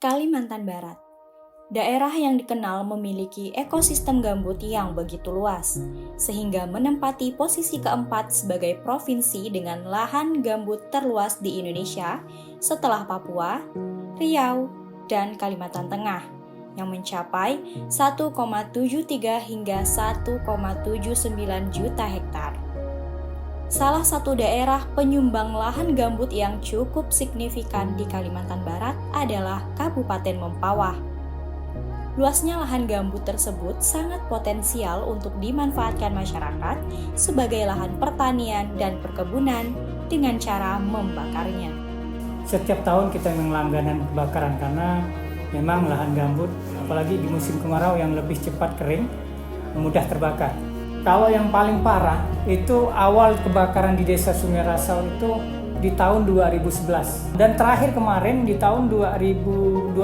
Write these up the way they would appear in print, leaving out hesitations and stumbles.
Kalimantan Barat, daerah yang dikenal memiliki ekosistem gambut yang begitu luas, sehingga menempati posisi keempat sebagai provinsi dengan lahan gambut terluas di Indonesia setelah Papua, Riau, dan Kalimantan Tengah, yang mencapai 1,73 hingga 1,79 juta hektar. Salah satu daerah penyumbang lahan gambut yang cukup signifikan di Kalimantan Barat adalah Kabupaten Mempawah. Luasnya lahan gambut tersebut sangat potensial untuk dimanfaatkan masyarakat sebagai lahan pertanian dan perkebunan dengan cara membakarnya. Setiap tahun kita memang langganan kebakaran karena memang lahan gambut, apalagi di musim kemarau yang lebih cepat kering, mudah terbakar. Kalau yang paling parah itu awal kebakaran di Desa Sungai Rasau itu di tahun 2011 dan terakhir kemarin di tahun 2023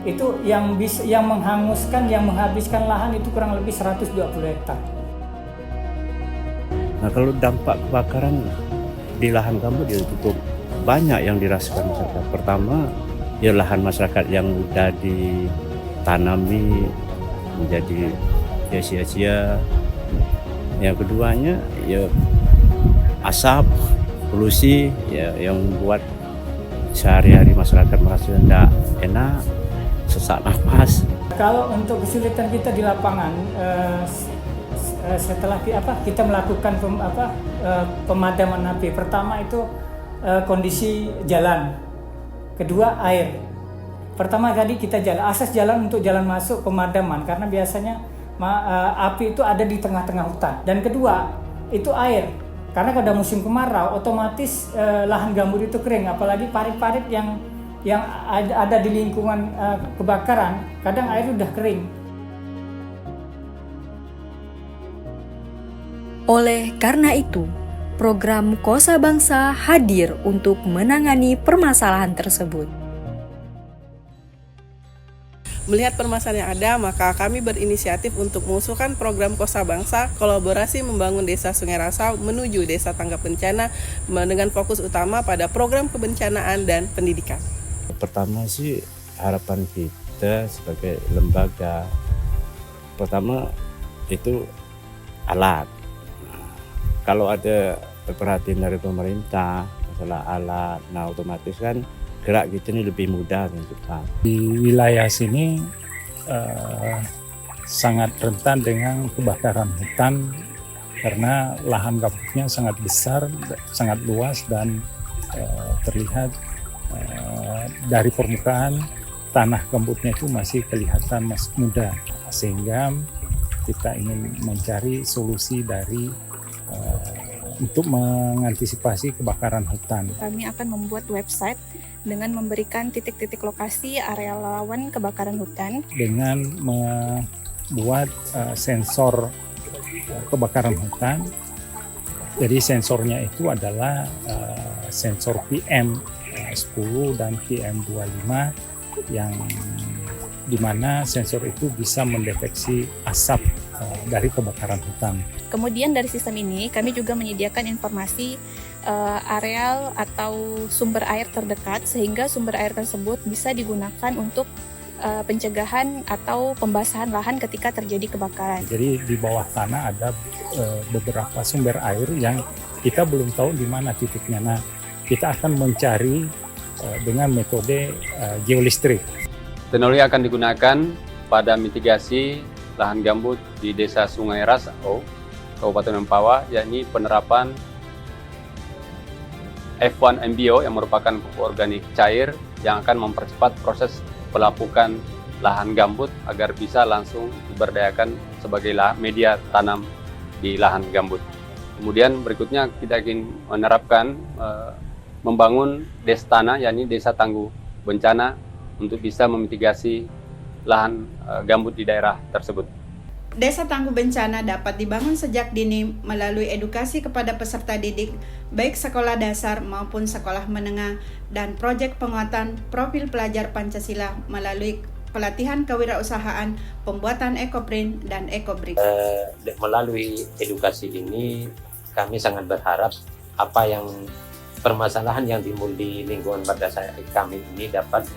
itu yang menghanguskan, yang menghabiskan lahan itu kurang lebih 120 hektar. Nah, kalau dampak kebakaran di lahan gambut ya cukup banyak yang dirasakan masyarakat. Pertama, ya lahan masyarakat yang udah ditanami menjadi sia-sia. Yang keduanya ya asap, polusi ya yang membuat sehari-hari masyarakat merasa tidak enak, sesak nafas. Kalau untuk kesulitan kita di lapangan, setelah kita melakukan pemadaman api, pertama itu kondisi jalan, kedua air. Pertama tadi kita akses jalan untuk jalan masuk pemadaman karena biasanya api itu ada di tengah-tengah hutan. Dan kedua itu air, karena pada musim kemarau otomatis lahan gambut itu kering, apalagi parit-parit yang ada di lingkungan kebakaran, kadang air udah kering. Oleh karena itu, program Kosa Bangsa hadir untuk menangani permasalahan tersebut. Melihat permasalahan yang ada, maka kami berinisiatif untuk mengusulkan program Kosa Bangsa kolaborasi membangun Desa Sungai Rasau menuju Desa Tanggap Bencana dengan fokus utama pada program kebencanaan dan pendidikan. Pertama sih harapan kita sebagai lembaga, pertama itu alat. Nah, kalau ada perhatian dari pemerintah masalah alat, nah otomatis kan gerak kita ini lebih mudah dan cepat. Di wilayah sini sangat rentan dengan kebakaran hutan karena lahan gambutnya sangat besar, sangat luas dan terlihat dari permukaan tanah gambutnya itu masih kelihatan masih muda, sehingga kita ingin mencari solusi dari untuk mengantisipasi kebakaran hutan. Kami akan membuat website dengan memberikan titik-titik lokasi area rawan kebakaran hutan. Dengan membuat sensor kebakaran hutan. Jadi sensornya itu adalah sensor PM10 dan PM25 yang dimana sensor itu bisa mendeteksi asap dari kebakaran hutan. Kemudian dari sistem ini kami juga menyediakan informasi areal atau sumber air terdekat sehingga sumber air tersebut bisa digunakan untuk pencegahan atau pembasahan lahan ketika terjadi kebakaran. Jadi di bawah tanah ada beberapa sumber air yang kita belum tahu di mana titiknya. Nah, kita akan mencari dengan metode geolistrik. Teknologi akan digunakan pada mitigasi lahan gambut di Desa Sungai Rasau, Kabupaten Mempawah, yakni penerapan F1 MBO yang merupakan pupuk organik cair yang akan mempercepat proses pelapukan lahan gambut agar bisa langsung diberdayakan sebagai media tanam di lahan gambut. Kemudian berikutnya kita ingin menerapkan membangun Destana, yakni Desa Tangguh Bencana, untuk bisa memitigasi lahan gambut di daerah tersebut. Desa Tangguh Bencana dapat dibangun sejak dini melalui edukasi kepada peserta didik, baik sekolah dasar maupun sekolah menengah, dan proyek penguatan profil pelajar Pancasila melalui pelatihan kewirausahaan, pembuatan ekoprint, dan ekobrik. Melalui edukasi ini, kami sangat berharap apa yang permasalahan yang timbul di lingkungan pada kami ini dapat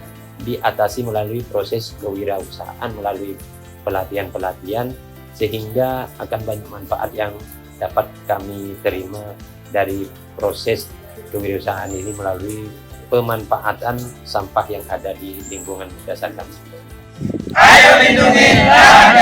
diatasi melalui proses kewirausahaan, melalui pelatihan-pelatihan, sehingga akan banyak manfaat yang dapat kami terima dari proses kewirausahaan ini melalui pemanfaatan sampah yang ada di lingkungan dasar kami. Ayo lindungi lahan